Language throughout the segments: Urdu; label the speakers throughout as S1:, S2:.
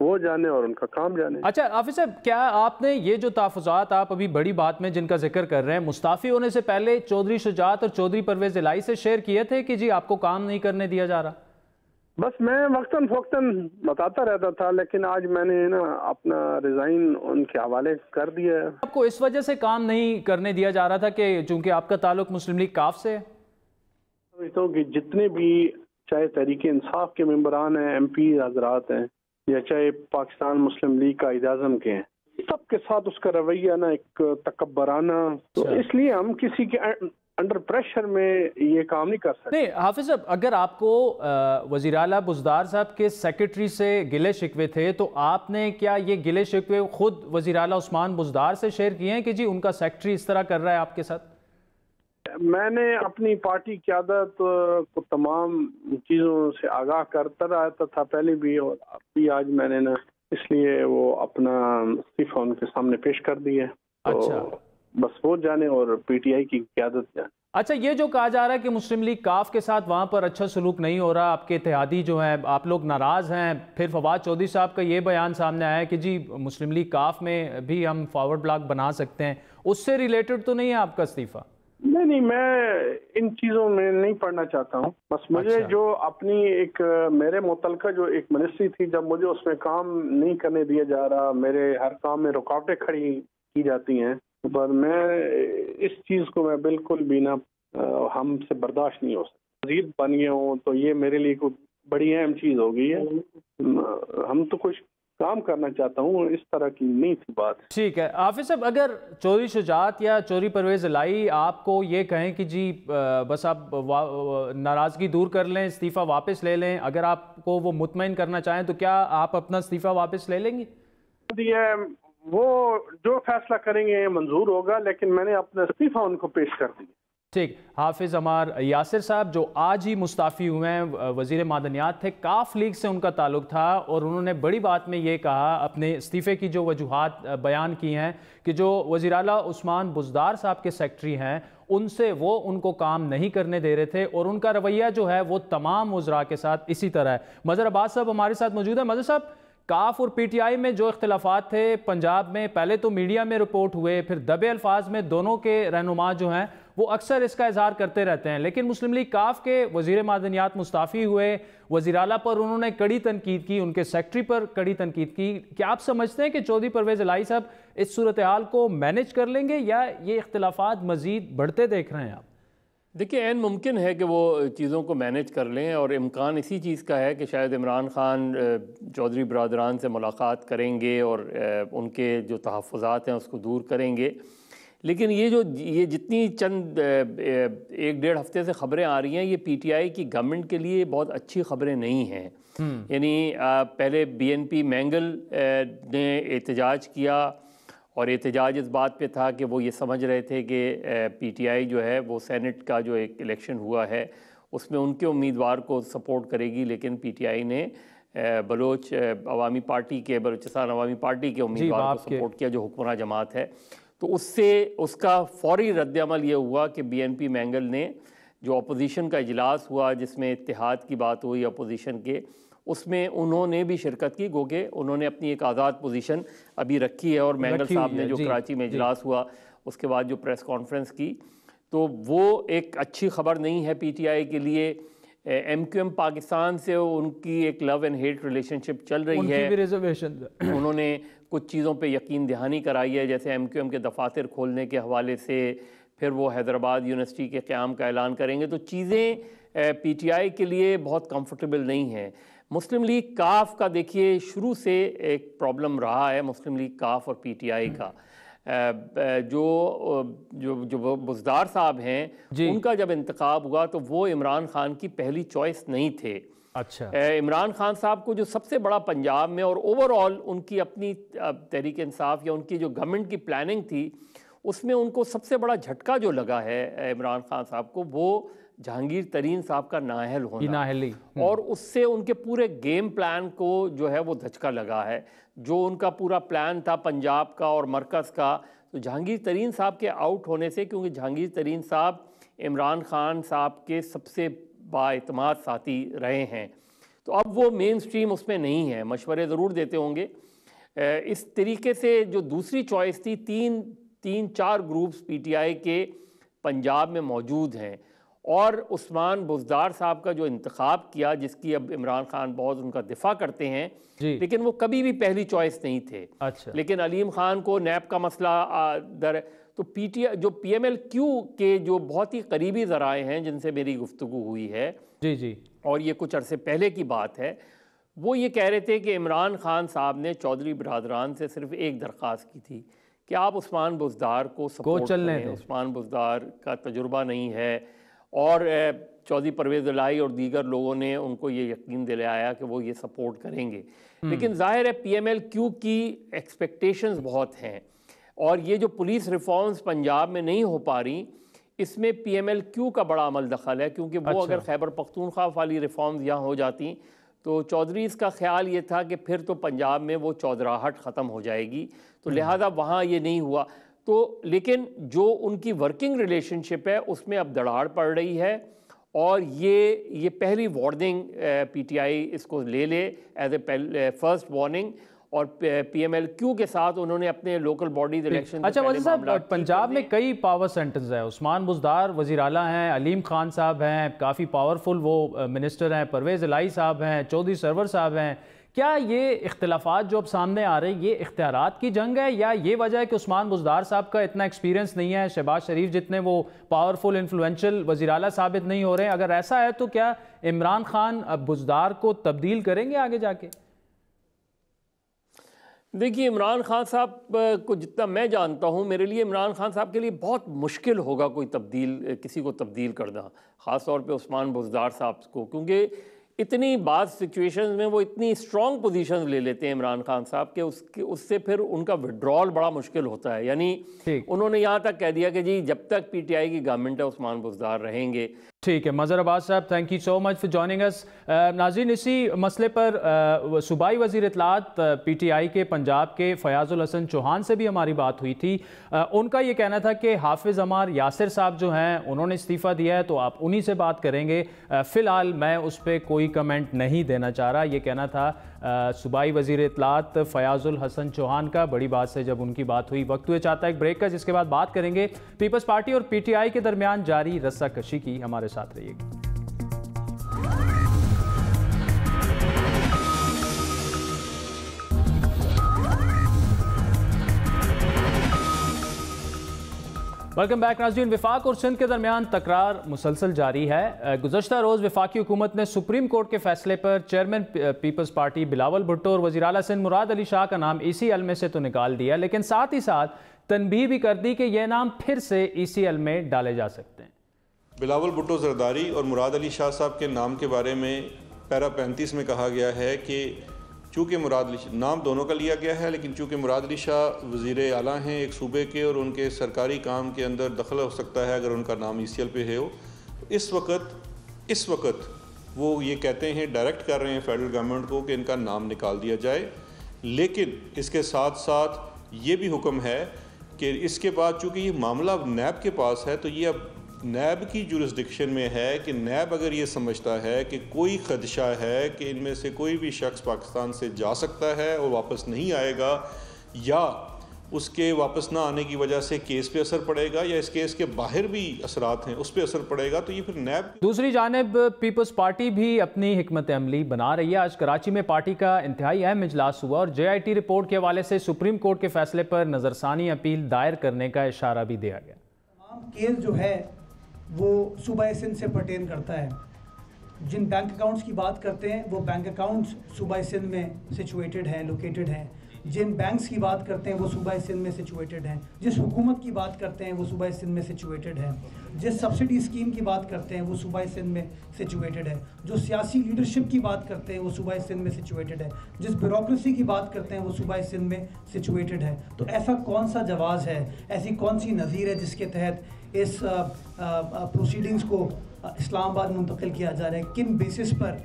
S1: وہ جانے اور ان کا کام جانے۔
S2: اچھا حافظ صاحب، کیا آپ نے یہ جو تحفظات آپ ابھی بڑی بات میں جن کا ذکر کر رہے ہیں مستعفی ہونے سے پہلے چودھری شجاعت اور چودھری پرویز الہی سے شیئر کیے تھے کہ جی آپ کو کام نہیں کرنے دیا جا رہا؟
S1: بس میں وقتاً فوقتاً بتاتا رہتا تھا، لیکن آج میں نے نا اپنا ریزائن ان کے حوالے کر دیا ہے۔
S2: آپ کو اس وجہ سے کام نہیں کرنے دیا جا رہا تھا کہ چونکہ آپ کا تعلق مسلم لیگ کاف سے ہے؟
S1: سمجھتا ہوں کہ جتنے بھی چاہے تحریک انصاف کے ممبران ہیں، ایم پی حضرات ہیں، یا چاہے پاکستان مسلم لیگ قائد اعظم کے ہیں، سب کے ساتھ اس کا رویہ نا ایک تکبرانہ، تو اس لیے ہم کسی کے انڈر پریشر میں یہ کام نہیں کر سکتے۔
S2: نہیں حافظ صاحب، اگر آپ کو وزیر اعلیٰ بزدار صاحب کے سیکرٹری سے گلے شکوے تھے تو آپ نے کیا یہ گلے شکوے خود وزیر اعلیٰ عثمان بزدار سے شیئر کیے ہیں کہ جی ان کا سیکرٹری اس طرح کر رہا ہے آپ کے ساتھ؟
S1: میں نے اپنی پارٹی قیادت کو تمام چیزوں سے آگاہ کرتا رہتا تھا پہلے بھی، اور اب بھی آج میں نے نا اس لیے وہ اپنا استعفیٰ ان کے سامنے پیش کر دیا ہے۔
S2: اچھا،
S1: بس وہ جانے اور پی ٹی آئی کی قیادت جانے۔
S2: اچھا، یہ جو کہا جا رہا ہے کہ مسلم لیگ کاف کے ساتھ وہاں پر اچھا سلوک نہیں ہو رہا، آپ کے اتحادی جو ہیں آپ لوگ ناراض ہیں، پھر فواد چودھری صاحب کا یہ بیان سامنے آیا ہے کہ جی مسلم لیگ کاف میں بھی ہم فارورڈ بلاک بنا سکتے ہیں، اس سے ریلیٹڈ تو نہیں ہے آپ کا استعفیٰ؟
S1: نہیں، میں ان چیزوں میں نہیں پڑھنا چاہتا ہوں۔ بس مجھے جو اپنی ایک میرے متعلقہ جو ایک منسٹری تھی، جب مجھے اس میں کام نہیں کرنے دیا جا رہا، میرے ہر کام میں رکاوٹیں کھڑی کی جاتی ہیں، پر میں اس چیز کو میں بالکل بھی نہ ہم سے برداشت نہیں ہو سکتا۔ وزیر بن گیا ہوں تو یہ میرے لیے کوئی بڑی اہم چیز ہو گئی ہے، ہم تو کچھ کام کرنا چاہتا ہوں، اس طرح کی نہیں تھی بات۔
S2: ٹھیک ہے حافظ صاحب، اگر چودھری شجاعت یا چودھری پرویز الہی آپ کو یہ کہیں کہ جی بس آپ ناراضگی دور کر لیں، استعفیٰ واپس لے لیں، اگر آپ کو وہ مطمئن کرنا چاہیں تو کیا آپ اپنا استعفیٰ واپس لے لیں گے؟
S1: وہ جو فیصلہ کریں گے منظور ہوگا، لیکن میں نے اپنا استعفیٰ ان کو پیش کر دیا۔
S2: ٹھیک، حافظ عمار یاسر صاحب جو آج ہی مستعفی ہوئے ہیں، وزیر معدنیات تھے، کاف لیگ سے ان کا تعلق تھا، اور انہوں نے بڑی بات میں یہ کہا اپنے استعفے کی جو وجوہات بیان کی ہیں کہ جو وزیر اعلیٰ عثمان بزدار صاحب کے سیکرٹری ہیں ان سے وہ ان کو کام نہیں کرنے دے رہے تھے، اور ان کا رویہ جو ہے وہ تمام وزراء کے ساتھ اسی طرح ہے۔ مظہر عباس صاحب ہمارے ساتھ موجود ہیں۔ مظہر صاحب، کاف اور پی ٹی آئی میں جو اختلافات تھے پنجاب میں، پہلے تو میڈیا میں رپورٹ ہوئے، پھر دبے الفاظ میں دونوں کے رہنما جو ہیں وہ اکثر اس کا اظہار کرتے رہتے ہیں، لیکن مسلم لیگ کاف کے وزیر معدنیات مستعفی ہوئے، وزیر اعلیٰ پر انہوں نے کڑی تنقید کی، ان کے سیکرٹری پر کڑی تنقید کی۔ کیا آپ سمجھتے ہیں کہ چودھری پرویز الہی صاحب اس صورتحال کو مینج کر لیں گے یا یہ اختلافات مزید بڑھتے دیکھ رہے ہیں آپ؟
S3: دیکھیں، عین ممکن ہے کہ وہ چیزوں کو مینج کر لیں، اور امکان اسی چیز کا ہے کہ شاید عمران خان چودھری برادران سے ملاقات کریں گے اور ان کے جو تحفظات ہیں اس کو دور کریں گے، لیکن یہ جتنی چند ایک ڈیڑھ ہفتے سے خبریں آ رہی ہیں، یہ پی ٹی آئی کی گورنمنٹ کے لیے بہت اچھی خبریں نہیں ہیں۔ یعنی پہلے بی این پی مینگل نے احتجاج کیا، اور احتجاج اس بات پہ تھا کہ وہ یہ سمجھ رہے تھے کہ پی ٹی آئی جو ہے وہ سینٹ کا جو ایک الیکشن ہوا ہے اس میں ان کے امیدوار کو سپورٹ کرے گی، لیکن پی ٹی آئی نے بلوچستان عوامی پارٹی کے امیدوار کو سپورٹ کیا جو حکمراں جماعت ہے۔ تو اس کا فوری رد عمل یہ ہوا کہ بی این پی مینگل نے جو اپوزیشن کا اجلاس ہوا جس میں اتحاد کی بات ہوئی اپوزیشن کے، اس میں انہوں نے بھی شرکت کی، گو کہ انہوں نے اپنی ایک آزاد پوزیشن ابھی رکھی ہے، اور مینگل صاحب نے جو کراچی میں اجلاس ہوا اس کے بعد جو پریس کانفرنس کی، تو وہ ایک اچھی خبر نہیں ہے پی ٹی آئی کے لیے۔ ایم کیو ایم پاکستان سے ان کی ایک لو اینڈ ہیٹ ریلیشن شپ چل رہی ہے، انہوں نے کچھ چیزوں پہ یقین دہانی کرائی ہے، جیسے ایم کیو ایم کے دفاتر کھولنے کے حوالے سے، پھر وہ حیدرآباد یونیورسٹی کے قیام کا اعلان کریں گے، تو چیزیں پی ٹی آئی کے لیے بہت کمفرٹیبل نہیں ہیں۔ مسلم لیگ کاف کا دیکھیے شروع سے ایک پرابلم رہا ہے، مسلم لیگ کاف اور پی ٹی آئی کا، جو بزدار صاحب ہیں ان کا جب انتخاب ہوا تو وہ عمران خان کی پہلی چوائس نہیں تھے۔
S2: اچھا،
S3: عمران خان صاحب کو جو سب سے بڑا پنجاب میں اور اوور آل ان کی اپنی تحریک انصاف یا ان کی جو گورنمنٹ کی پلاننگ تھی اس میں ان کو سب سے بڑا جھٹکا جو لگا ہے عمران خان صاحب کو، وہ جہانگیر ترین صاحب کا نااہل ہونا، اور اس سے ان کے پورے گیم پلان کو جو ہے وہ دھچکا لگا ہے۔ جو ان کا پورا پلان تھا پنجاب کا اور مرکز کا، تو جہانگیر ترین صاحب کے آؤٹ ہونے سے، کیونکہ جہانگیر ترین صاحب عمران خان صاحب کے سب سے با اعتماد ساتھی رہے ہیں، تو اب وہ مین سٹریم اس میں نہیں ہے، مشورے ضرور دیتے ہوں گے۔ اس طریقے سے جو دوسری چوائس تھی، تین چار گروپس پی ٹی آئی کے پنجاب میں موجود ہیں، اور عثمان بزدار صاحب کا جو انتخاب کیا، جس کی اب عمران خان بہت ان کا دفاع کرتے ہیں، لیکن وہ کبھی بھی پہلی چوائس نہیں تھے۔ لیکن علیم خان کو نیب کا مسئلہ تو جو پی ایم ایل کیو کے جو بہت ہی قریبی ذرائع ہیں جن سے میری گفتگو ہوئی ہے، اور یہ کچھ عرصے پہلے کی بات ہے، وہ یہ کہہ رہے تھے کہ عمران خان صاحب نے چودھری برادران سے صرف ایک درخواست کی تھی کہ آپ عثمان بزدار کو سپورٹ کریں، عثمان بزدار کا تجربہ نہیں ہے، اور چودھری پرویز الہی اور دیگر لوگوں نے ان کو یہ یقین دلایا کہ وہ یہ سپورٹ کریں گے۔ لیکن ظاہر ہے پی ایم ایل کیو کی ایکسپیکٹیشنز بہت ہیں، اور یہ جو پولیس ریفارمز پنجاب میں نہیں ہو پا رہی، اس میں پی ایم ایل کیو کا بڑا عمل دخل ہے، کیونکہ وہ اگر خیبر پختونخوا والی ریفارمز یہاں ہو جاتی تو چودھریز کا خیال یہ تھا کہ پھر تو پنجاب میں وہ چودراہٹ ختم ہو جائے گی، تو لہٰذا وہاں یہ نہیں ہوا۔ تو لیکن جو ان کی ورکنگ ریلیشن شپ ہے اس میں اب دراڑ پڑ رہی ہے، اور یہ پہلی وارننگ پی ٹی آئی اس کو لے لے ایز اے فرسٹ وارننگ، اور پی ایم ایل کیو کے ساتھ انہوں نے اپنے لوکل باڈیز الیکشن۔
S2: اچھا وزیر صاحب، پنجاب میں کئی پاور سینٹرز ہیں، عثمان بزدار وزیر اعلیٰ ہیں، علیم خان صاحب ہیں، کافی پاورفل وہ منسٹر ہیں، پرویز الہی صاحب ہیں، چودھری سرور صاحب ہیں، کیا یہ اختلافات جو اب سامنے آ رہے ہیں یہ اختیارات کی جنگ ہے، یا یہ وجہ ہے کہ عثمان بزدار صاحب کا اتنا ایکسپیرینس نہیں ہے، شہباز شریف جتنے وہ پاورفل انفلوئنشل وزیر اعلیٰ ثابت نہیں ہو رہے ہیں؟ اگر ایسا ہے تو کیا عمران خان بزدار کو تبدیل کریں گے آگے جا کے؟
S3: دیکھیے، عمران خان صاحب کو جتنا میں جانتا ہوں، میرے لیے عمران خان صاحب کے لیے بہت مشکل ہوگا کسی کو تبدیل کرنا، خاص طور پہ عثمان بزدار صاحب کو، کیونکہ اتنی بعض سچویشنز میں وہ اتنی اسٹرانگ پوزیشنز لے لیتے ہیں عمران خان صاحب کہ اس سے پھر ان کا وڈرال بڑا مشکل ہوتا ہے۔ یعنی انہوں نے یہاں تک کہہ دیا کہ جی جب تک پی ٹی آئی کی گورنمنٹ ہے عثمان بزدار رہیں گے۔
S2: ٹھیک ہے، مظہر عباس صاحب، thank you so much for joining اس۔ ناظرین، اسی مسئلے پر صوبائی وزیر اطلاعات پی ٹی آئی کے پنجاب کے فیاض الحسن چوہان سے بھی ہماری بات ہوئی تھی۔ ان کا یہ کہنا تھا کہ حافظ عمار یاسر صاحب جو ہیں انہوں نے استعفیٰ دیا ہے، تو آپ انہی سے بات کریں گے، فی الحال میں اس پہ کوئی کمنٹ نہیں دینا چاہ رہا۔ یہ کہنا تھا صوبائی وزیر اطلاعات فیاض الحسن چوہان کا، بڑی بات سے جب ان کی بات ہوئی۔ وقت ہوئے چاہتا ہے ایک بریک کا، جس کے بعد بات کریں گے پیپلز پارٹی اور پی ٹی آئی کے درمیان جاری رسہ کشی کی۔ ہمارے ساتھ رہیے گا۔ ویلکم بیک ناظرین۔ وفاق اور سندھ کے درمیان تکرار مسلسل جاری ہے۔ گزشتہ روز وفاقی حکومت نے سپریم کورٹ کے فیصلے پر chairman Peoples Party Bilawal Bhutto اور وزیر اعلیٰ سندھ مراد علی شاہ کا نام ای سی ایل میں سے تو نکال دیا، لیکن ساتھ ہی ساتھ تنبیہ بھی کر دی کہ یہ نام پھر سے ای سی ایل میں ڈالے جا سکتے ہیں۔
S4: بلاول بھٹو زرداری اور مراد علی شاہ صاحب کے نام کے بارے میں پیرا 35 میں کہا گیا ہے کہ چونکہ مراد علی شاہ نام دونوں کا لیا گیا ہے، لیکن چونکہ مراد علی شاہ وزیر اعلیٰ ہیں ایک صوبے کے، اور ان کے سرکاری کام کے اندر دخل ہو سکتا ہے اگر ان کا نام ای سی ایل پہ ہے ہو، اس وقت وہ یہ کہتے ہیں، ڈائریکٹ کر رہے ہیں فیڈرل گورنمنٹ کو کہ ان کا نام نکال دیا جائے۔ لیکن اس کے ساتھ ساتھ یہ بھی حکم ہے کہ اس کے بعد چونکہ یہ معاملہ نیب کے پاس ہے، تو یہ اب نیب کی جورسڈکشن میں ہے کہ نیب اگر یہ سمجھتا ہے کہ کوئی خدشہ ہے کہ ان میں سے کوئی بھی شخص پاکستان سے جا سکتا ہے اور واپس نہیں آئے گا، یا اس کے واپس نہ آنے کی وجہ سے کیس پہ اثر پڑے گا، یا اس کیس کے باہر بھی اثرات ہیں اس پہ اثر پڑے گا، تو یہ پھر نیب۔
S2: دوسری جانب پیپلز پارٹی بھی اپنی حکمت عملی بنا رہی ہے۔ آج کراچی میں پارٹی کا انتہائی اہم اجلاس ہوا، اور جے آئی ٹی رپورٹ کے حوالے سے سپریم کورٹ کے فیصلے پر نظرثانی اپیل دائر کرنے کا اشارہ بھی دیا گیا۔
S5: تمام کیس جو ہے وہ صوبہ سندھ سے پرٹین کرتا ہے۔ جن بینک اکاؤنٹس کی بات کرتے ہیں وہ بینک اکاؤنٹس صوبہ سندھ میں سچویٹڈ ہیں، لوکیٹڈ ہیں۔ جن بینکس کی بات کرتے ہیں وہ صوبہ سندھ میں سچویٹڈ ہیں۔ جس حکومت کی بات کرتے ہیں وہ صوبہ سندھ میں سچویٹڈ ہے۔ جس سبسڈی اسکیم کی بات کرتے ہیں وہ صوبہ سندھ میں سچویٹڈ ہے۔ جو سیاسی لیڈرشپ کی بات کرتے ہیں وہ صوبہ سندھ میں سچویٹڈ ہے۔ جس بیوروکریسی کی بات کرتے ہیں وہ صوبہ سندھ میں سچویٹڈ ہے۔ تو ایسا کون سا جواز ہے، ایسی کون سی نظیر ہے جس کے تحت اس پروسیڈنگز کو اسلام آباد منتقل کیا جا رہا ہے؟ کن بیسس پر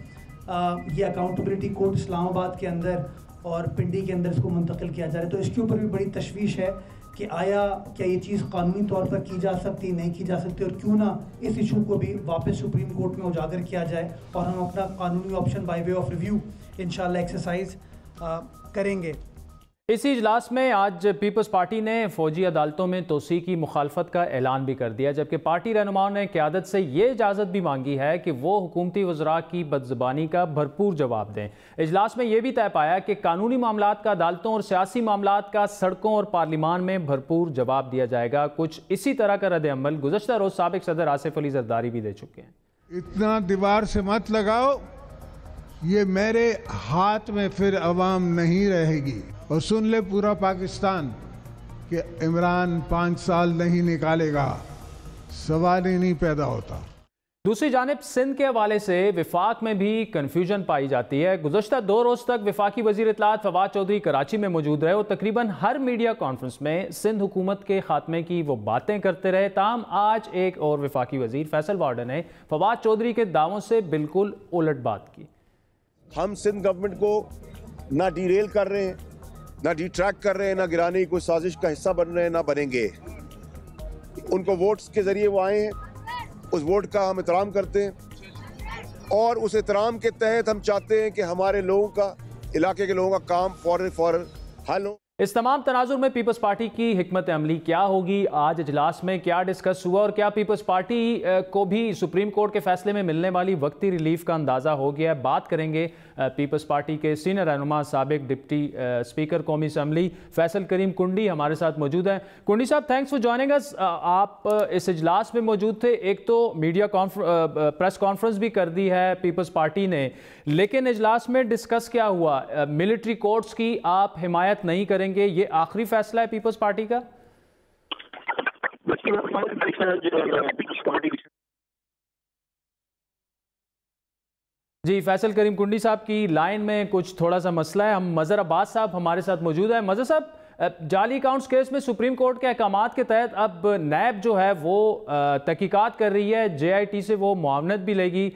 S5: یہ اکاؤنٹیبلٹی کورٹ اسلام آباد کے اندر اور پنڈی کے اندر اس کو منتقل کیا جا رہا ہے. تو اس کے اوپر بھی بڑی تشویش ہے کہ کیا یہ چیز قانونی طور پر کی جا سکتی, نہیں کی جا سکتی, اور کیوں نہ اس ایشو کو بھی واپس سپریم کورٹ میں اجاگر کیا جائے اور ہم اپنا قانونی option by way of review انشاءاللہ ایکسرسائز کریں گے.
S2: اسی اجلاس میں آج پیپلز پارٹی نے فوجی عدالتوں میں توسیع کی مخالفت کا اعلان بھی کر دیا, جبکہ پارٹی رہنماؤں نے قیادت سے یہ اجازت بھی مانگی ہے کہ وہ حکومتی وزراء کی بدزبانی کا بھرپور جواب دیں. اجلاس میں یہ بھی طے پایا کہ قانونی معاملات کا عدالتوں اور سیاسی معاملات کا سڑکوں اور پارلیمان میں بھرپور جواب دیا جائے گا. کچھ اسی طرح کا رد عمل گزشتہ روز سابق صدر آصف علی زرداری بھی دے چکے ہیں.
S6: اتنا دیوار سے مت لگاؤ, یہ میرے ہاتھ میں پھر عوام نہیں رہے گی. اور سن لے پورا پاکستان کہ عمران 5 سال نہیں نکالے گا, سوال ہی نہیں پیدا ہوتا.
S2: دوسری جانب سندھ کے حوالے سے وفاق میں بھی کنفیوژن پائی جاتی ہے. گزشتہ 2 روز تک وفاقی وزیر اطلاعات فواد چودھری کراچی میں موجود رہے اور تقریباً ہر میڈیا کانفرنس میں سندھ حکومت کے خاتمے کی وہ باتیں کرتے رہے. تاہم آج ایک اور وفاقی وزیر فیصل وارڈن نے فواد چودھری کے دعووں سے بالکل الٹ بات کی.
S7: ہم سندھ گورنمنٹ کو نہ ڈی ریل کر رہے ہیں, نہ ڈی ٹریک کر رہے ہیں, نہ گرانے کی کوئی سازش کا حصہ بن رہے ہیں, نہ بنیں گے. ان کو ووٹس کے ذریعے وہ آئے ہیں, اس ووٹ کا ہم احترام کرتے ہیں اور اس احترام کے تحت ہم چاہتے ہیں کہ ہمارے لوگوں کا, علاقے کے لوگوں کا کام فوراً حل ہو.
S2: اس تمام تناظر میں پیپلز پارٹی کی حکمت عملی کیا ہوگی, آج اجلاس میں کیا ڈسکس ہوا, اور کیا پیپلز پارٹی کو بھی سپریم کورٹ کے فیصلے میں ملنے والی وقتی ریلیف کا اندازہ ہو گیا ہے. بات کریں گے پیپلز پارٹی کے سینئر رہنما سابق ڈپٹی اسپیکر قومی اسمبلی فیصل کریم کنڈی ہمارے ساتھ موجود ہیں. کنڈی صاحب, تھینکس فار جوائننگ اس. آپ اس اجلاس میں موجود تھے. ایک تو میڈیا پریس کانفرنس بھی کر دی ہے پیپلز پارٹی نے, لیکن اجلاس میں ڈسکس کیا ہوا؟ ملٹری کورٹس کی آپ حمایت نہیں کریں گے, یہ آخری فیصلہ ہے پیپلز پارٹی کا؟ جی, فیصل کریم کنڈی صاحب کی لائن میں کچھ تھوڑا سا مسئلہ ہے. ہم مظہر عباس صاحب ہمارے ساتھ موجود ہیں. مظہر صاحب, جعلی اکاؤنٹس کیس میں سپریم کورٹ کے احکامات کے تحت اب نیب جو ہے وہ تحقیقات کر رہی ہے, جے آئی ٹی سے وہ معاونت بھی لے گی.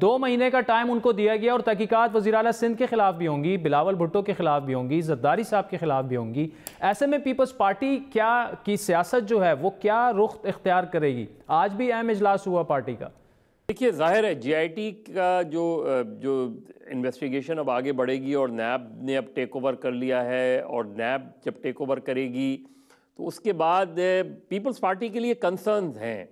S2: 2 مہینے کا ٹائم ان کو دیا گیا اور تحقیقات وزیر اعلیٰ سندھ کے خلاف بھی ہوں گی, بلاول بھٹو کے خلاف بھی ہوں گی, زرداری صاحب کے خلاف بھی ہوں گی. ایسے میں پیپلز پارٹی کی سیاست جو ہے وہ کیا رخ اختیار کرے گی؟ آج بھی اہم اجلاس ہوا پارٹی کا.
S3: دیکھیے, ظاہر ہے جے آئی ٹی کا جو انویسٹیگیشن اب آگے بڑھے گی اور نیب نے اب ٹیک اوور کر لیا ہے, اور نیب جب ٹیک اوور کرے گی تو اس کے بعد پیپلز پارٹی کے لیے کنسرنز ہیں,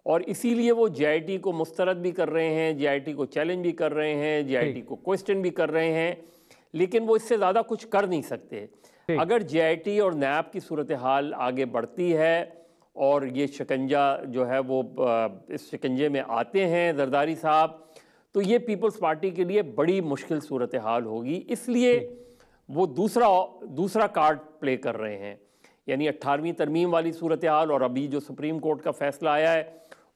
S3: اور اسی لیے وہ جے آئی ٹی کو مسترد بھی کر رہے ہیں, جے آئی ٹی کو چیلنج بھی کر رہے ہیں, جے آئی ٹی کو کوسچن بھی کر رہے ہیں, لیکن وہ اس سے زیادہ کچھ کر نہیں سکتے. اگر جے آئی ٹی اور نیب کی صورتحال آگے بڑھتی ہے اور یہ شکنجہ جو ہے وہ اس شکنجے میں آتے ہیں زرداری صاحب, تو یہ پیپلز پارٹی کے لیے بڑی مشکل صورتحال ہوگی. اس لیے وہ دوسرا کارڈ پلے کر رہے ہیں, یعنی 18ویں ترمیم والی صورتحال, اور ابھی جو سپریم کورٹ کا فیصلہ آیا ہے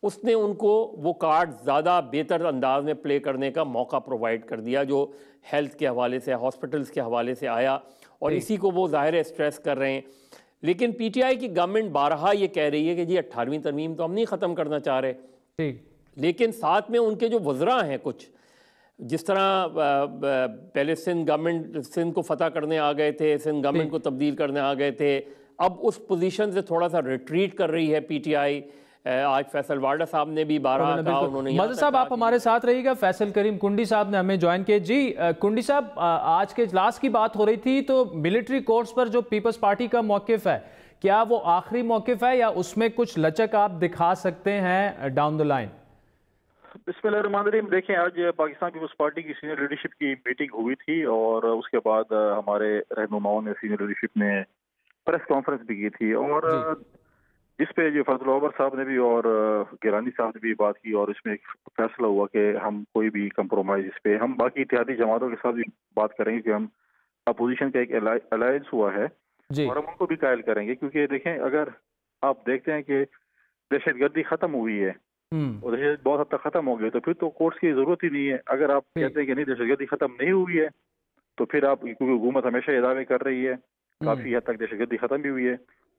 S3: اس نے ان کو وہ کارڈ زیادہ بہتر انداز میں پلے کرنے کا موقع پرووائڈ کر دیا, جو ہیلتھ کے حوالے سے, ہاسپٹلز کے حوالے سے آیا, اور اسی کو وہ ظاہر اسٹریس کر رہے ہیں. لیکن پی ٹی آئی کی گورنمنٹ بارہا یہ کہہ رہی ہے کہ جی 18ویں ترمیم تو ہم نہیں ختم کرنا چاہ رہے, لیکن ساتھ میں ان کے جو وزراء ہیں کچھ, جس طرح پہلے سندھ کو فتح کرنے آ گئے تھے, سندھ گورنمنٹ کو تبدیل کرنے آ گئے تھے, اب اس پوزیشن سے تھوڑا سا ریٹریٹ کر رہی ہے پی ٹی آئی. آج فیصل وارڈا صاحب نے بھی بارہا کہا, انہوں نے.
S2: مظہر صاحب, آپ ہمارے ساتھ رہیے گا. فیصل کریم کنڈی صاحب نے ہمیں جوائن کیا. جی کنڈی صاحب, آج کے اجلاس کی بات ہو رہی تھی, تو ملٹری کورٹس پر جو پیپلز پارٹی کا موقف ہے, کیا وہ آخری موقف ہے یا اس میں کچھ لچک آپ دکھا سکتے ہیں ڈاؤن دا لائن؟
S8: بسم اللہ الرحمن الرحیم. دیکھیں, آج پاکستان پیپلز پارٹی کی سینئر لیڈرشپ کی میٹنگ ہوئی تھی, اور اس کے بعد ہمارے رہنماؤں نے, سینئر لیڈرشپ نے پریس کانفرنس بھی کی تھی, اور جس پہ جو فضل عمر صاحب نے بھی اور گیلانی صاحب نے بھی بات کی, اور اس میں ایک فیصلہ ہوا کہ ہم کوئی بھی کمپرومائز اس پہ, ہم باقی اتحادی جماعتوں کے ساتھ بھی بات کریں گے کہ ہم اپوزیشن کا ایک الائنس ہوا ہے, اور ہم ان کو بھی قائل کریں گے. کیونکہ دیکھیں, اگر آپ دیکھتے ہیں کہ دہشت گردی ختم ہوئی ہے اور دہشت بہت حد تک ختم ہو گئی, تو پھر تو کورٹس کی ضرورت ہی نہیں ہے. اگر آپ کہتے ہیں کہ نہیں, دہشت گردی ختم نہیں ہوئی ہے, تو پھر آپ, کیونکہ حکومت ہمیشہ یہ دعوے کر رہی ہے, کافی حد تک دہشت گردی ختم بھی ہوئی ہے,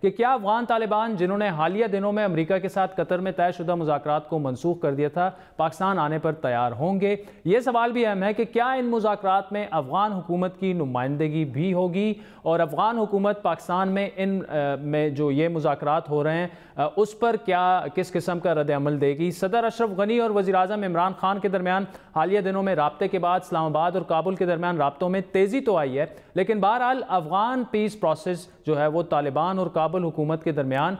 S2: کہ کیا افغان طالبان جنہوں نے حالیہ دنوں میں امریکہ کے ساتھ قطر میں طے شدہ مذاکرات کو منسوخ کر دیا تھا، پاکستان آنے پر تیار ہوں گے؟ یہ سوال بھی اہم ہے کہ کیا ان مذاکرات میں افغان حکومت کی نمائندگی بھی ہوگی، اور افغان حکومت پاکستان میں ان میں جو یہ مذاکرات ہو رہے ہیں اس پر کس قسم کا رد عمل دے گی؟ صدر اشرف غنی اور وزیر اعظم عمران خان کے درمیان حالیہ دنوں میں رابطے کے بعد اسلام آباد اور کابل کے درمیان رابطوں میں تیزی تو آئی ہے، لیکن بہرحال افغان پیس پروسیس جو ہے وہ طالبان اور کابل حکومت کے درمیان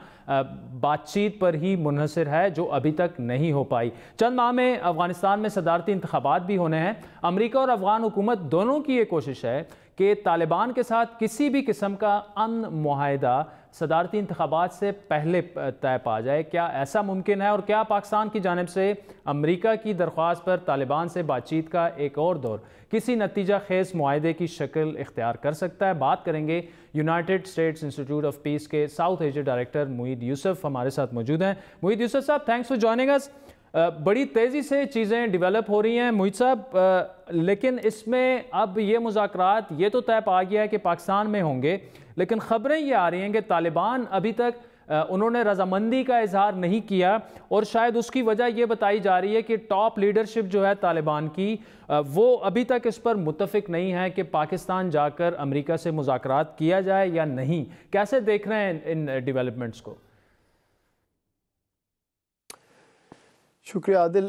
S2: بات چیت پر ہی منحصر ہے، جو ابھی تک نہیں ہو پائی۔ چند ماہ میں افغانستان میں صدارتی انتخابات بھی ہونے ہیں۔ امریکہ اور افغان حکومت دونوں کی یہ کوشش ہے کہ طالبان کے ساتھ کسی بھی قسم کا امن معاہدہ صدارتی انتخابات سے پہلے طے پا جائے۔ کیا ایسا ممکن ہے، اور کیا پاکستان کی جانب سے امریکہ کی درخواست پر طالبان سے بات چیت کا ایک اور دور کسی نتیجہ خیز معاہدے کی شکل اختیار کر سکتا ہے؟ بات کریں گے United States institute of peace کے ساؤتھ ایشیا ڈائریکٹر معید یوسف ہمارے ساتھ موجود ہیں۔ معید یوسف صاحب، تھینکس فار جوائننگ اس۔ بڑی تیزی سے چیزیں ڈیولپ ہو رہی ہیں معید صاحب، لیکن اس میں اب یہ مذاکرات یہ تو طے پا گیا ہے کہ پاکستان میں ہوں گے، لیکن خبریں یہ آ رہی ہیں کہ طالبان ابھی تک انہوں نے رضامندی کا اظہار نہیں کیا، اور شاید اس کی وجہ یہ بتائی جا رہی ہے کہ ٹاپ لیڈرشپ جو ہے طالبان کی وہ ابھی تک اس پر متفق نہیں ہے کہ پاکستان جا کر امریکہ سے مذاکرات کیا جائے یا نہیں۔ کیسے دیکھ رہے ہیں ان ڈیولپمنٹس کو؟
S9: شکریہ عادل۔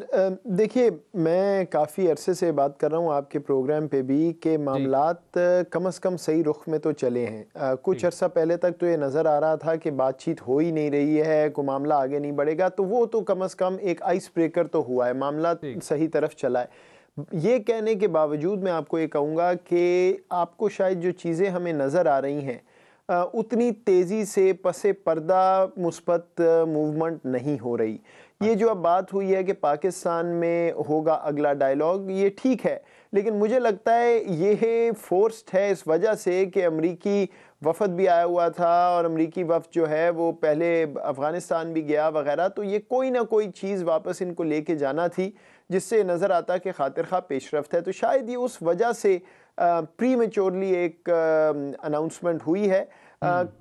S9: دیکھیے، میں کافی عرصے سے بات کر رہا ہوں آپ کے پروگرام پہ بھی کہ معاملات کم از کم صحیح رخ میں تو چلے ہیں۔ کچھ عرصہ پہلے تک تو یہ نظر آ رہا تھا کہ بات چیت ہو ہی نہیں رہی ہے، کوئی معاملہ آگے نہیں بڑھے گا، تو وہ تو کم از کم ایک آئس بریکر تو ہوا ہے، معاملہ صحیح طرف چلا ہے۔ یہ کہنے کے باوجود میں آپ کو یہ کہوں گا کہ آپ کو شاید جو چیزیں ہمیں نظر آ رہی ہیں اتنی تیزی سے پس پردہ مثبت موومنٹ نہیں ہو رہی۔ یہ جو اب بات ہوئی ہے کہ پاکستان میں ہوگا اگلا ڈائیلاگ، یہ ٹھیک ہے، لیکن مجھے لگتا ہے یہ فورسڈ ہے اس وجہ سے کہ امریکی وفد بھی آیا ہوا تھا، اور امریکی وفد جو ہے وہ پہلے افغانستان بھی گیا وغیرہ، تو یہ کوئی نہ کوئی چیز واپس ان کو لے کے جانا تھی جس سے نظر آتا کہ خاطر خواہ پیش رفت ہے۔ تو شاید یہ اس وجہ سے پری میچورلی ایک اناؤنسمنٹ ہوئی ہے۔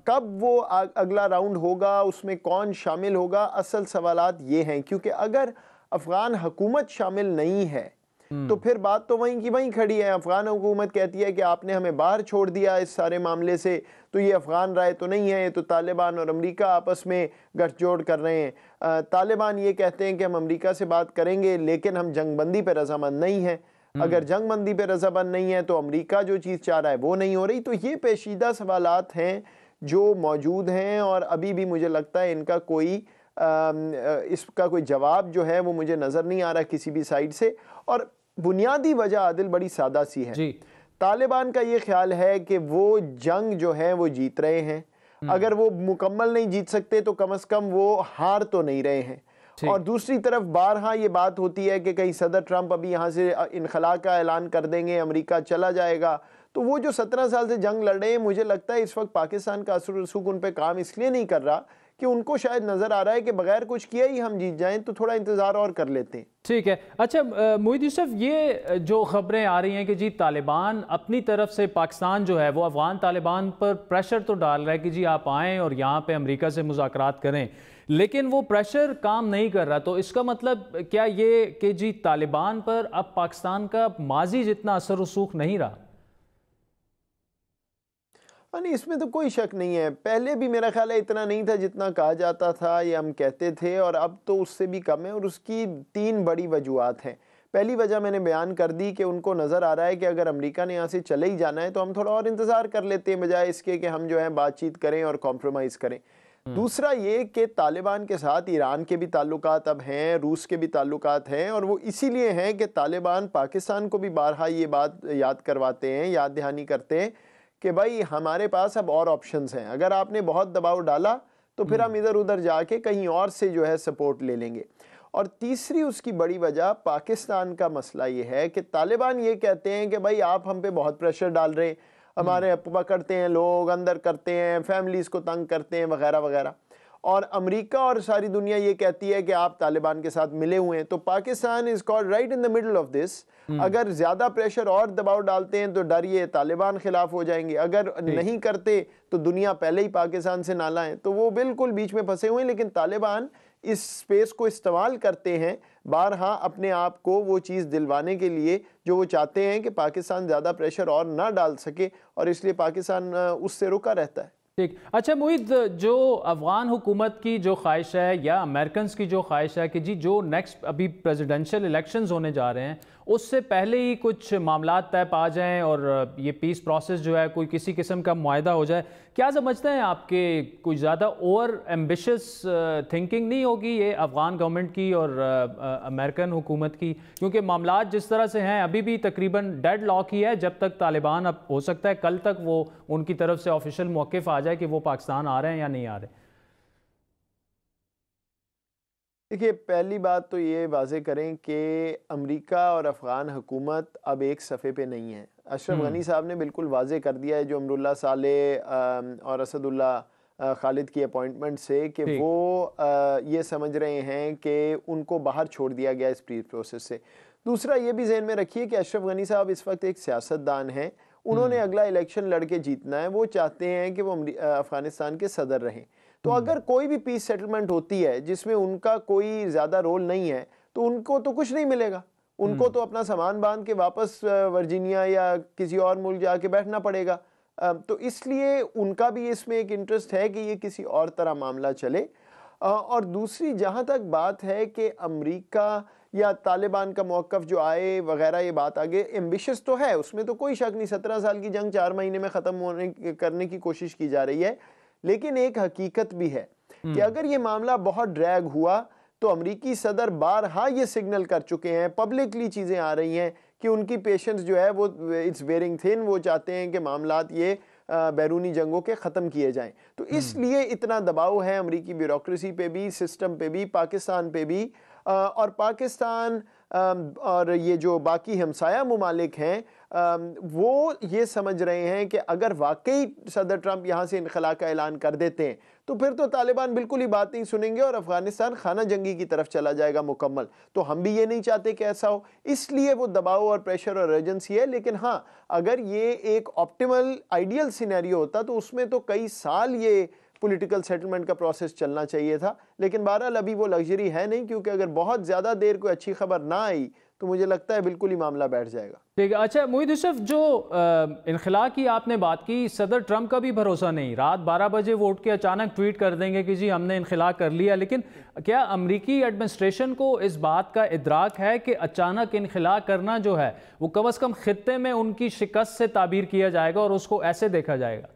S9: کب وہ اگلا راؤنڈ ہوگا، اس میں کون شامل ہوگا، اصل سوالات یہ ہیں، کیونکہ اگر افغان حکومت شامل نہیں ہے تو پھر بات تو وہیں کی وہیں کھڑی ہے۔ افغان حکومت کہتی ہے کہ آپ نے ہمیں باہر چھوڑ دیا اس سارے معاملے سے، تو یہ افغان رائے تو نہیں ہے، یہ تو طالبان اور امریکہ آپس میں گٹھ جوڑ کر رہے ہیں۔ طالبان یہ کہتے ہیں کہ ہم امریکہ سے بات کریں گے لیکن ہم جنگ بندی پہ رضامند نہیں ہیں۔ اگر جنگ بندی پہ رضامند نہیں ہے تو امریکہ جو چیز چاہ رہا ہے وہ نہیں ہو رہی۔ تو یہ پیچیدہ سوالات ہیں جو موجود ہیں، اور ابھی بھی مجھے لگتا ہے ان کا اس کا کوئی جواب جو ہے وہ مجھے نظر نہیں آ رہا کسی بھی سائیڈ سے۔ اور بنیادی وجہ عادل بڑی سادہ سی ہے۔ طالبان کا یہ خیال ہے کہ وہ جنگ جو ہے وہ جیت رہے ہیں، اگر وہ مکمل نہیں جیت سکتے تو کم از کم وہ ہار تو نہیں رہے ہیں۔ اور دوسری طرف بارہا یہ بات ہوتی ہے کہ کہیں صدر ٹرمپ ابھی یہاں سے انخلا کا اعلان کر دیں گے، امریکہ چلا جائے گا، تو وہ جو 17 سال سے جنگ لڑ رہے ہیں، مجھے لگتا ہے اس وقت پاکستان کا اثر و رسوخ ان پہ کام اس لیے نہیں کر رہا کہ ان کو شاید نظر آ رہا ہے کہ بغیر کچھ کیا ہی ہم جیت جائیں، تو تھوڑا انتظار اور کر لیتے ہیں۔
S2: ٹھیک ہے۔ اچھا معید یوسف، یہ جو خبریں آ رہی ہیں کہ جی طالبان اپنی طرف سے، پاکستان جو ہے وہ افغان طالبان پر پریشر تو ڈال رہا ہے کہ جی آپ آئیں اور یہاں پہ امریکہ سے مذاکرات کریں، لیکن وہ پریشر کام نہیں کر رہا، تو اس کا مطلب کیا یہ کہ جی طالبان پر اب پاکستان کا ماضی جتنا اثر رسوخ نہیں رہا؟
S9: نہیں، اس میں تو کوئی شک نہیں ہے۔ پہلے بھی میرا خیال ہے اتنا نہیں تھا جتنا کہا جاتا تھا یا ہم کہتے تھے، اور اب تو اس سے بھی کم ہے، اور اس کی 3 بڑی وجوہات ہیں۔ پہلی وجہ میں نے بیان کر دی کہ ان کو نظر آ رہا ہے کہ اگر امریکہ نے یہاں سے چلے ہی جانا ہے تو ہم تھوڑا اور انتظار کر لیتے ہیں، بجائے اس کے کہ ہم جو ہے بات چیت کریں اور کمپرومائز کریں۔ دوسرا یہ کہ طالبان کے ساتھ ایران کے بھی تعلقات اب ہیں، روس کے بھی تعلقات ہیں، اور وہ اسی لیے ہیں کہ طالبان پاکستان کو بھی بارہا یہ بات یاد کرواتے ہیں، یاد دہانی کرتے ہیں کہ بھائی ہمارے پاس اب اور آپشنز ہیں، اگر آپ نے بہت دباؤ ڈالا تو پھر ہم ادھر ادھر جا کے کہیں اور سے جو ہے سپورٹ لے لیں گے۔ اور تیسری اس کی بڑی وجہ پاکستان کا مسئلہ یہ ہے کہ طالبان یہ کہتے ہیں کہ بھائی آپ ہم پہ بہت پریشر ڈال رہے ہیں، ہمارے پکڑتے ہیں لوگ، اندر کرتے ہیں، فیملیز کو تنگ کرتے ہیں وغیرہ وغیرہ۔ اور امریکہ اور ساری دنیا یہ کہتی ہے کہ آپ طالبان کے ساتھ ملے ہوئے ہیں، تو Pakistan is called right in the middle of this. اگر زیادہ پریشر اور دباؤ ڈالتے ہیں تو ڈر یہ طالبان خلاف ہو جائیں گے، اگر نہیں کرتے تو دنیا پہلے ہی پاکستان سے نالا ہے، تو وہ بالکل بیچ میں پھنسے ہوئے ہیں. لیکن طالبان اس سپیس کو استعمال کرتے ہیں بارہا اپنے آپ کو وہ چیز دلوانے کے لیے جو وہ چاہتے ہیں کہ پاکستان زیادہ پریشر اور نہ ڈال سکے، اور اس لیے پاکستان اس سے رکا رہتا ہے.
S2: ٹھیک. اچھا معید، جو افغان حکومت کی جو خواہش ہے یا امریکنز کی جو خواہش ہے کہ جی جو نیکسٹ ابھی پریزیڈنشل الیکشنز ہونے جا رہے ہیں اس سے پہلے ہی کچھ معاملات طے پا جائیں اور یہ پیس پروسیس جو ہے کوئی کسی قسم کا معاہدہ ہو جائے، کیا سمجھتے ہیں آپ کہ کوئی زیادہ اوور ایمبیشس تھنکنگ نہیں ہوگی یہ افغان گورنمنٹ کی اور امریکن حکومت کی؟ کیونکہ معاملات جس طرح سے ہیں ابھی بھی تقریباً ڈیڈ لاک ہی ہے جب تک طالبان، اب ہو سکتا ہے کل تک وہ ان کی طرف سے آفیشیل موقف آ جائے کہ وہ پاکستان آ رہے ہیں یا نہیں آ رہے.
S9: دیکھیے، پہلی بات تو یہ واضح کریں کہ امریکہ اور افغان حکومت اب ایک صفحے پہ نہیں ہے. اشرف غنی صاحب نے بالکل واضح کر دیا ہے جو امراللہ صالح اور اسد اللہ خالد کی اپوائنٹمنٹ سے کہ وہ یہ سمجھ رہے ہیں کہ ان کو باہر چھوڑ دیا گیا اس پروسیس سے. دوسرا یہ بھی ذہن میں رکھیے کہ اشرف غنی صاحب اس وقت ایک سیاستدان ہیں، انہوں نے اگلا الیکشن لڑ کے جیتنا ہے، وہ چاہتے ہیں کہ وہ افغانستان کے صدر رہیں. تو اگر کوئی بھی پیس سیٹلمنٹ ہوتی ہے جس میں ان کا کوئی زیادہ رول نہیں ہے تو ان کو تو کچھ نہیں ملے گا، ان کو تو اپنا سامان باندھ کے واپس ورجینیا یا کسی اور ملک جا کے بیٹھنا پڑے گا. تو اس لیے ان کا بھی اس میں ایک انٹرسٹ ہے کہ یہ کسی اور طرح معاملہ چلے. اور دوسری جہاں تک بات ہے کہ امریکہ یا طالبان کا موقف جو آئے وغیرہ، یہ بات آگے ایمبیشس تو ہے، اس میں تو کوئی شک نہیں، 17 سال کی جنگ 4 مہینے میں ختم کرنے کی کوشش کی جا رہی ہے. لیکن ایک حقیقت بھی ہے کہ اگر یہ معاملہ بہت ڈریگ ہوا تو امریکی صدر بارہا یہ سگنل کر چکے ہیں، پبلکلی چیزیں آ رہی ہیں کہ ان کی پیشنس جو ہے وہ اٹس ویئرنگ تھن، وہ چاہتے ہیں کہ معاملات یہ بیرونی جنگوں کے ختم کیے جائیں. تو اس لیے اتنا دباؤ ہے امریکی بیوروکریسی پہ بھی، سسٹم پہ بھی، پاکستان پہ بھی. اور پاکستان اور یہ جو باقی ہمسایہ ممالک ہیں وہ یہ سمجھ رہے ہیں کہ اگر واقعی صدر ٹرمپ یہاں سے انخلا کا اعلان کر دیتے ہیں تو پھر تو طالبان بالکل ہی بات نہیں سنیں گے اور افغانستان خانہ جنگی کی طرف چلا جائے گا مکمل. تو ہم بھی یہ نہیں چاہتے کہ ایسا ہو، اس لیے وہ دباؤ اور پریشر اور ارجنسی ہے. لیکن ہاں، اگر یہ ایک آپٹیمل آئیڈیل سینیریو ہوتا تو اس میں تو کئی سال یہ پولیٹیکل سیٹلمنٹ کا پروسیس چلنا چاہیے تھا. لیکن بہرحال ابھی وہ لگژری ہے نہیں، کیونکہ اگر بہت زیادہ دیر کوئی اچھی خبر نہ آئی تو مجھے لگتا ہے بالکل ہی معاملہ بیٹھ جائے گا.
S2: ٹھیک ہے. اچھا معید یوسف، جو انخلا کی آپ نے بات کی، صدر ٹرمپ کا بھی بھروسہ نہیں، رات 12 بجے وہ اٹھ کے اچانک ٹویٹ کر دیں گے کہ جی ہم نے انخلا کر لیا. لیکن کیا امریکی ایڈمنسٹریشن کو اس بات کا ادراک ہے کہ اچانک انخلا کرنا جو ہے وہ کم از کم خطے میں ان کی شکست سے تعبیر کیا جائے گا اور اس کو ایسے دیکھا جائے گا؟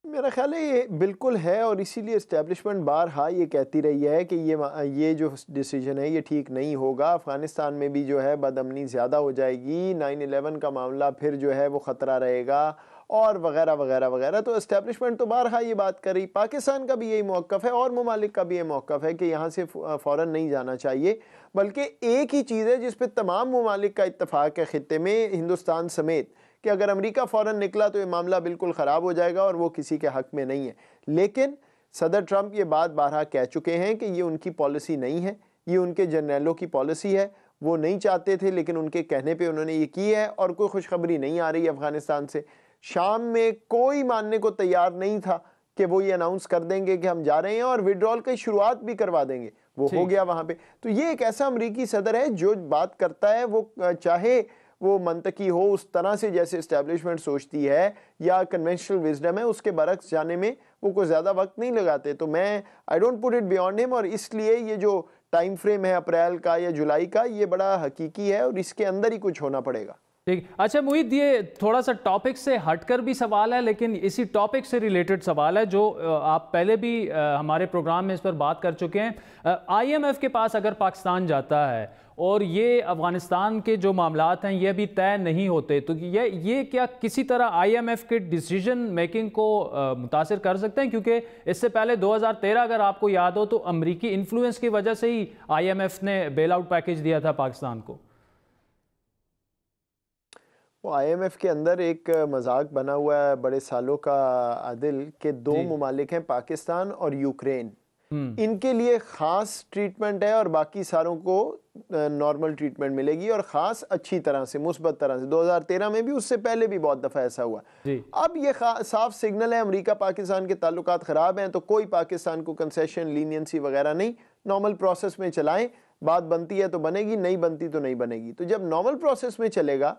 S9: میرا خیال ہے یہ بالکل ہے، اور اسی لیے اسٹیبلشمنٹ بارہا یہ کہتی رہی ہے کہ یہ جو ڈیسیجن ہے یہ ٹھیک نہیں ہوگا. افغانستان میں بھی جو ہے بد امنی زیادہ ہو جائے گی، 9/11 کا معاملہ پھر جو ہے وہ خطرہ رہے گا اور وغیرہ وغیرہ وغیرہ. تو اسٹیبلشمنٹ تو بارہا یہ بات کر رہی. پاکستان کا بھی یہی موقف ہے اور ممالک کا بھی یہ موقف ہے کہ یہاں سے فوراً نہیں جانا چاہیے. بلکہ ایک ہی چیز ہے جس پہ تمام ممالک کا اتفاق ہے خطے میں، ہندوستان سمیت، کہ اگر امریکہ فوراً نکلا تو یہ معاملہ بالکل خراب ہو جائے گا اور وہ کسی کے حق میں نہیں ہے. لیکن صدر ٹرمپ یہ بات بارہا کہہ چکے ہیں کہ یہ ان کی پالیسی نہیں ہے، یہ ان کے جنرلوں کی پالیسی ہے. وہ نہیں چاہتے تھے لیکن ان کے کہنے پہ انہوں نے یہ کی ہے، اور کوئی خوشخبری نہیں آ رہی افغانستان سے. شام میں کوئی ماننے کو تیار نہیں تھا کہ وہ یہ اناؤنس کر دیں گے کہ ہم جا رہے ہیں اور وڈرال کی شروعات بھی کروا دیں گے. وہ ہو گیا وہاں پہ. تو یہ ایک ایسا امریکی صدر ہے جو بات کرتا ہے وہ چاہے وہ منطقی ہو اس طرح سے جیسے اسٹیبلشمنٹ سوچتی ہے یا کنونشنل وزڈم ہے، اس کے برعکس جانے میں وہ کوئی زیادہ وقت نہیں لگاتے. تو میں I don't put it beyond him، اور اس لیے یہ جو ٹائم فریم ہے اپریل کا یا جولائی کا، یہ بڑا حقیقی ہے اور اس کے اندر ہی کچھ ہونا پڑے گا.
S2: ٹھیک. اچھا معید، یہ تھوڑا سا ٹاپک سے ہٹ کر بھی سوال ہے لیکن اسی ٹاپک سے ریلیٹڈ سوال ہے جو آپ پہلے بھی ہمارے پروگرام میں اس پر بات کر چکے ہیں. IMF کے پاس اگر پاکستان جاتا ہے اور یہ افغانستان کے جو معاملات ہیں یہ بھی طے نہیں ہوتے تو یہ کیا کسی طرح IMF کے ڈیسیجن میکنگ کو متاثر کر سکتے ہیں؟ کیونکہ اس سے پہلے 2013 اگر آپ کو یاد ہو تو امریکی انفلوئنس کی وجہ سے ہی IMF نے بیل آؤٹ پیکیج دیا تھا پاکستان کو.
S9: وہ IMF کے اندر ایک مذاق بنا ہوا ہے بڑے سالوں کا عادل کہ دو ممالک ہیں پاکستان اور یوکرین، ان کے لیے خاص ٹریٹمنٹ ہے اور باقی ساروں کو نارمل ٹریٹمنٹ ملے گی، اور خاص اچھی طرح سے، مثبت طرح سے۔ 2013 میں بھی، اس سے پہلے بھی بہت دفعہ ایسا ہوا۔ اب یہ صاف سگنل ہے امریکہ پاکستان کے تعلقات خراب ہیں تو کوئی پاکستان کو کنسیشن، لینینسی وغیرہ نہیں، نارمل پروسیس میں چلائیں، بات بنتی ہے تو بنے گی، نہیں بنتی تو نہیں بنے گی۔ تو جب نارمل پروسیس میں چلے گا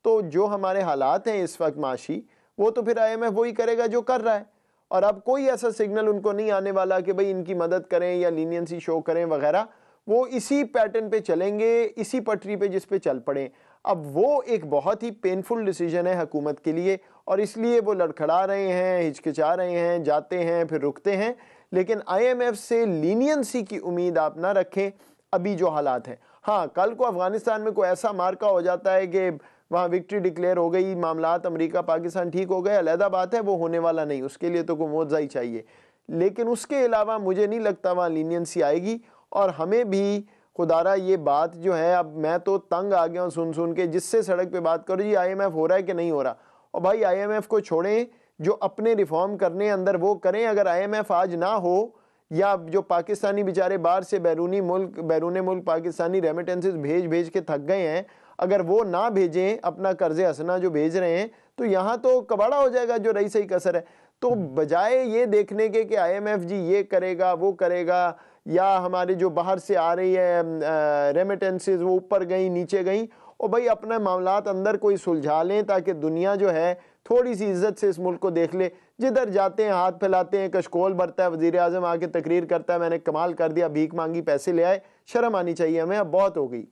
S9: تو جو ہمارے حالات ہیں اس وقت معاشی، وہ تو پھر IMF وہی کرے گا جو کر رہا ہے، اور اب کوئی ایسا سگنل ان کو نہیں آنے والا کہ بھئی ان کی مدد کریں یا لینینسی شو کریں وغیرہ، وہ اسی پیٹرن پہ چلیں گے، اسی پٹری پہ جس پہ چل پڑیں۔ اب وہ ایک بہت ہی پینفل ڈیسیجن ہے حکومت کے لیے، اور اس لیے وہ لڑکھڑا رہے ہیں، ہچکچا رہے ہیں، جاتے ہیں پھر رکتے ہیں، لیکن IMF سے لینینسی کی امید آپ نہ رکھیں ابھی جو حالات ہیں۔ ہاں، کل کو افغانستان میں کوئی ایسا مارکا ہو جاتا ہے کہ وہاں وکٹری ڈکلیئر ہو گئی، معاملات امریکہ پاکستان ٹھیک ہو گئے، علیحدہ بات ہے، وہ ہونے والا نہیں، اس کے لیے تو کوئی معجزہ ہی چاہیے، لیکن اس کے علاوہ مجھے نہیں لگتا وہاں لینینسی آئے گی۔ اور ہمیں بھی خدارہ یہ بات جو ہے، اب میں تو تنگ آ گیا ہوں سن کے، جس سے سڑک پہ بات کرو جی IMF ہو رہا ہے کہ نہیں ہو رہا، اور بھائی IMF کو چھوڑیں، جو اپنے ریفارم کرنے اندر وہ کریں۔ اگر IMF آج نہ ہو، یا جو پاکستانی بیچارے باہر سے بیرون ملک پاکستانی ریمیٹنسز بھیج کے تھک گئے ہیں، اگر وہ نہ بھیجیں اپنا قرض حسنہ جو بھیج رہے ہیں، تو یہاں تو کباڑا ہو جائے گا جو رہی صحیح کسر ہے۔ تو بجائے یہ دیکھنے کے کہ IMF جی یہ کرے گا وہ کرے گا، یا ہمارے جو باہر سے آ رہی ہے ریمیٹنسز وہ اوپر گئیں نیچے گئیں، اور بھائی اپنے معاملات اندر کوئی سلجھا لیں تاکہ دنیا جو ہے تھوڑی سی عزت سے اس ملک کو دیکھ لے۔ جدھر جاتے ہیں ہاتھ پھیلاتے ہیں، کشکول برتا ہے، وزیر اعظم آ کے تقریر کرتا ہے میں نے کمال کر دیا، بھیک مانگی پیسے لے آئے۔ شرم آنی چاہیے ہمیں، اب بہت ہو گئی۔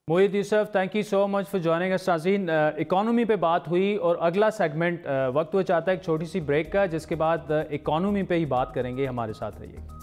S2: Muhit Yousuf, thank you so much for joining اس۔ ناظرین، اکانومی پہ بات ہوئی، اور اگلا سیگمنٹ وقت وہ چاہتا ہے ایک چھوٹی سی بریک کا، جس کے بعد اکانومی پہ ہی بات کریں گے۔ ہمارے ساتھ رہیے گا۔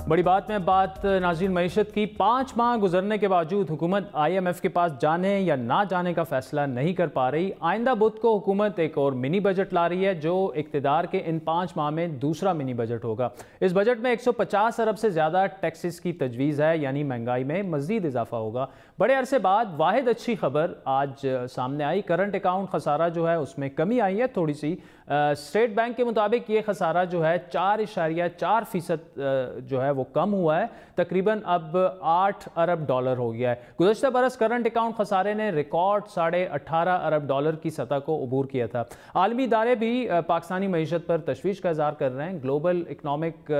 S2: بڑی بات میں بات ناظرین معیشت کی۔ 5 ماہ گزرنے کے باوجود حکومت IMF کے پاس جانے یا نہ جانے کا فیصلہ نہیں کر پا رہی۔ آئندہ بدھ کو حکومت ایک اور منی بجٹ لا رہی ہے، جو اقتدار کے ان 5 ماہ میں دوسرا منی بجٹ ہوگا۔ اس بجٹ میں 150 ارب سے زیادہ ٹیکسز کی تجویز ہے، یعنی مہنگائی میں مزید اضافہ ہوگا۔ بڑے عرصے بعد واحد اچھی خبر آج سامنے آئی، کرنٹ اکاؤنٹ خسارہ جو ہے اس میں کمی آئی ہے تھوڑی سی۔ اسٹیٹ بینک کے مطابق یہ خسارہ جو ہے 4.4% جو ہے وہ کم ہوا ہے، تقریباً اب 8 ارب ڈالر ہو گیا ہے۔ گزشتہ برس کرنٹ اکاؤنٹ خسارے نے ریکارڈ 18.5 ارب ڈالر کی سطح کو عبور کیا تھا۔ عالمی ادارے بھی پاکستانی معیشت پر تشویش کا اظہار کر رہے ہیں۔ گلوبل اکنامک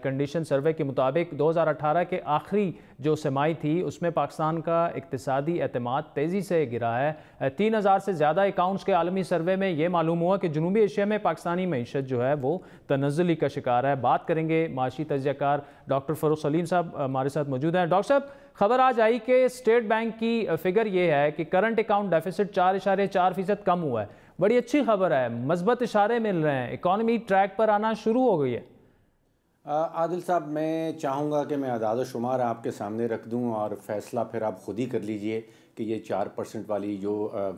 S2: کنڈیشن سروے کے مطابق 2018 کے آخری جو سمائی تھی اس میں پاکستان کا اقتصادی اعتماد تیزی سے گرا ہے۔ 3000 سے زیادہ اکاؤنٹس کے عالمی سروے میں یہ معلوم ہوا کہ جنوبی ایشیا میں پاکستانی معیشت جو ہے وہ تنزلی کا شکار ہے۔ بات کریں گے معاشی تجزیہ کار ڈاکٹر فروخ سلیم صاحب ہمارے ساتھ موجود ہیں۔ ڈاکٹر صاحب، خبر آج آئی کہ اسٹیٹ بینک کی فگر یہ ہے کہ کرنٹ اکاؤنٹ ڈیفیسٹ 4.4% کم ہوا ہے۔ بڑی اچھی خبر ہے، مثبت اشارے مل رہے ہیں، اکانومی ٹریک پر آنا شروع ہو گئی ہے۔
S10: عادل صاحب، میں چاہوں گا کہ میں اعداد و شمار آپ کے سامنے رکھ دوں اور فیصلہ پھر آپ خود ہی کر لیجئے کہ یہ 4% والی جو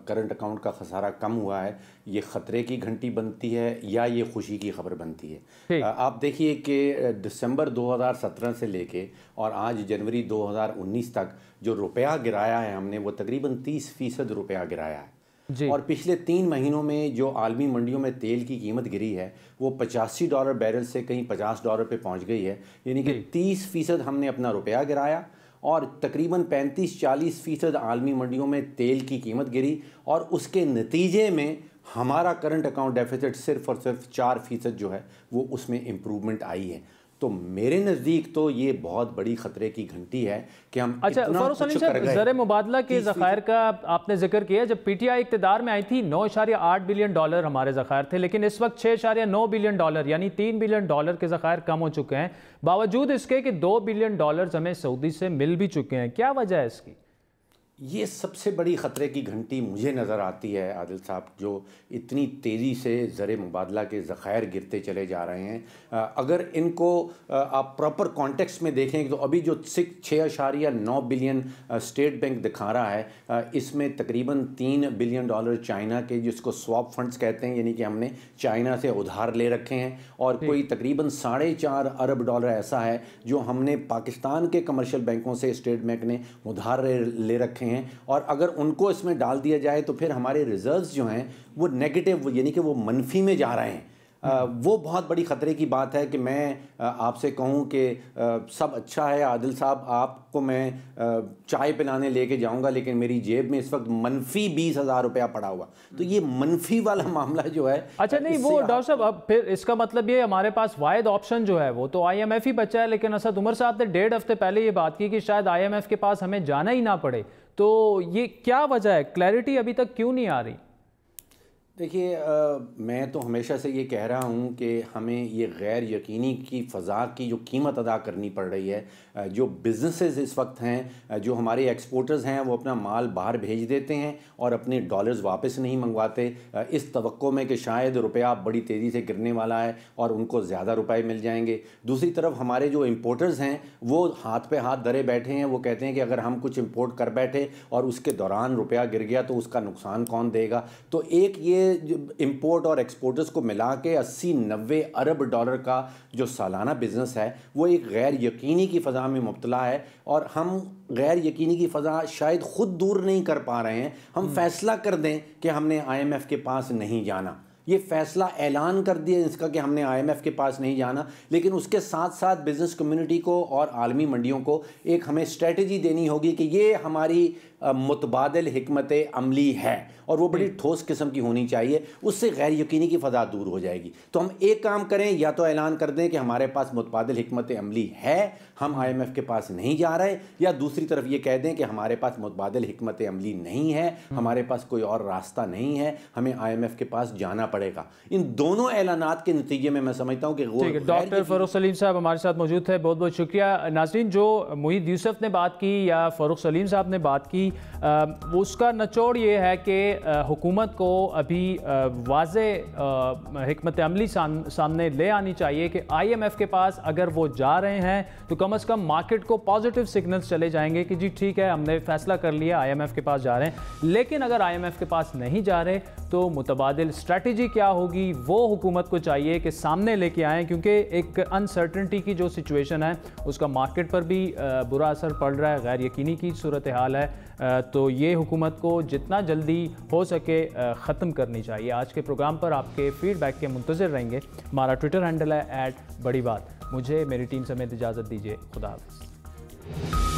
S10: کرنٹ اکاؤنٹ کا خسارہ کم ہوا ہے، یہ خطرے کی گھنٹی بنتی ہے یا یہ خوشی کی خبر بنتی ہے۔ آپ دیکھیے کہ دسمبر 2017 سے لے کے اور آج جنوری 2019 تک جو روپیہ گرایا ہے ہم نے، وہ تقریباً 30% روپیہ گرایا ہے۔ اور پچھلے 3 مہینوں میں جو عالمی منڈیوں میں تیل کی قیمت گری ہے وہ $85 بیرل سے کہیں $50 پہ پہنچ گئی ہے، یعنی کہ 30% ہم نے اپنا روپیہ گرایا، اور تقریباً 35-40% عالمی منڈیوں میں تیل کی قیمت گری، اور اس کے نتیجے میں ہمارا کرنٹ اکاؤنٹ ڈیفیسٹ صرف اور صرف 4% جو ہے وہ اس میں امپروومنٹ آئی ہے۔ تو میرے نزدیک تو یہ بہت بڑی خطرے کی گھنٹی ہے کہ ہم اتنا کچھ کر گئے۔
S2: زر مبادلہ کے ذخائر کا آپ نے ذکر کیا، جب پی ٹی آئی اقتدار میں آئی تھی $9.8 بلین ہمارے ذخائر تھے، لیکن اس وقت $6.9 بلین یعنی $3 بلین کے ذخائر کم ہو چکے ہیں، باوجود اس کے کہ $2 بلین ہمیں سعودی سے مل بھی چکے ہیں۔ کیا وجہ ہے اس کی؟
S10: یہ سب سے بڑی خطرے کی گھنٹی مجھے نظر آتی ہے عادل صاحب، جو اتنی تیزی سے زر مبادلہ کے ذخائر گرتے چلے جا رہے ہیں۔ اگر ان کو آپ پراپر کانٹیکسٹ میں دیکھیں تو ابھی جو 6.9 بلین اسٹیٹ بینک دکھا رہا ہے، اس میں تقریباً $3 بلین چائنا کے، جس کو سواپ فنڈز کہتے ہیں، یعنی کہ ہم نے چائنا سے ادھار لے رکھے ہیں، اور کوئی تقریباً $4.5 ارب ایسا ہے جو ہم نے پاکستان کے کمرشل بینکوں سے اسٹیٹ بینک نے ادھار لے رکھے ہیں۔ اور اگر ان کو اس میں ڈال دیا جائے تو پھر ہمارے ریزروز جو ہیں وہ نیگیٹو، یعنی کہ وہ منفی میں جا رہے ہیں۔ وہ بہت بڑی خطرے کی بات ہے کہ میں آپ سے کہوں کہ سب اچھا ہے عادل صاحب، آپ کو میں چائے پلانے لے کے جاؤں گا، لیکن میری جیب میں اس وقت منفی $20,000 پڑا ہوا، تو یہ منفی والا معاملہ جو ہے۔
S2: اچھا نہیں، وہ ڈاکٹر صاحب اب پھر اس کا مطلب یہ ہمارے پاس واحد آپشن جو ہے وہ تو IMF ہی بچا ہے، لیکن اسد عمر صاحب نے 1.5 ہفتے پہلے یہ بات کی کہ شاید IMF کے پاس ہمیں جانا ہی نہ پڑے، تو یہ کیا وجہ ہے؟ کلیئرٹی ابھی تک کیوں نہیں آ رہی؟
S10: دیکھیے، میں تو ہمیشہ سے یہ کہہ رہا ہوں کہ ہمیں یہ غیر یقینی کی فضا کی جو قیمت ادا کرنی پڑ رہی ہے، جو بزنسز اس وقت ہیں، جو ہمارے ایکسپورٹرز ہیں، وہ اپنا مال باہر بھیج دیتے ہیں اور اپنے ڈالرز واپس نہیں منگواتے، اس توقع میں کہ شاید روپیہ بڑی تیزی سے گرنے والا ہے اور ان کو زیادہ روپے مل جائیں گے۔ دوسری طرف ہمارے جو امپورٹرز ہیں وہ ہاتھ پہ ہاتھ دھرے بیٹھے ہیں، وہ کہتے ہیں کہ اگر ہم کچھ امپورٹ کر بیٹھے اور اس کے دوران روپیہ گر گیا تو اس کا نقصان کون دے گا؟ تو ایک یہ امپورٹ اور ایکسپورٹرز کو ملا کے $80-90 ارب کا جو سالانہ بزنس ہے، وہ ایک غیر یقینی کی فضا میں مبتلا ہے، اور ہم غیر یقینی کی فضا شاید خود دور نہیں کر پا رہے ہیں۔ ہم فیصلہ کر دیں کہ ہم نے IMF کے پاس نہیں جانا، یہ فیصلہ اعلان کر دیا اس کا کہ ہم نے IMF کے پاس نہیں جانا، لیکن اس کے ساتھ ساتھ بزنس کمیونٹی کو اور عالمی منڈیوں کو ایک ہمیں اسٹریٹجی دینی ہوگی کہ یہ ہماری متبادل حکمت عملی ہے، اور وہ بڑی ٹھوس قسم کی ہونی چاہیے، اس سے غیر یقینی کی فضا دور ہو جائے گی۔ تو ہم ایک کام کریں، یا تو اعلان کر دیں کہ ہمارے پاس متبادل حکمت عملی ہے، ہم IMF کے پاس نہیں جا رہے، یا دوسری طرف یہ کہہ دیں کہ ہمارے پاس متبادل حکمت عملی نہیں ہے، ہمارے پاس کوئی اور راستہ نہیں ہے، ہمیں IMF کے پاس جانا پڑے گا۔ ان دونوں اعلانات کے نتیجے میں سمجھتا ہوں کہ
S2: ڈاکٹر فاروق سلیم صاحب ہمارے ساتھ موجود تھے، بہت بہت شکریہ۔ ناظرین، جو محیط یوسف نے بات کی یا فاروق سلیم صاحب نے بات کی، اس کا نچوڑ یہ ہے کہ حکومت کو ابھی واضح حکمت عملی سامنے لے آنی چاہیے کہ IMF کے پاس اگر وہ جا رہے ہیں تو کم از کم مارکیٹ کو پازیٹیو سگنلز چلے جائیں گے کہ جی ٹھیک ہے، ہم نے فیصلہ کر لیا IMF کے پاس جا رہے ہیں۔ لیکن اگر IMF کے پاس نہیں جا رہے تو متبادل اسٹریٹجی کیا ہوگی، وہ حکومت کو چاہیے کہ سامنے لے کے آئیں، کیونکہ ایک انسرٹنٹی کی جو سچویشن ہے اس کا مارکیٹ پر بھی برا اثر پڑ رہا ہے، غیر یقینی کی صورتحال ہے، تو یہ حکومت کو جتنا جلدی ہو سکے ختم کرنی چاہیے۔ آج کے پروگرام پر آپ کے فیڈ بیک کے منتظر رہیں گے۔ ہمارا ٹویٹر ہینڈل ہے @بڑی بات۔ مجھے میری ٹیم سمیت اجازت دیجیے، خدا حافظ۔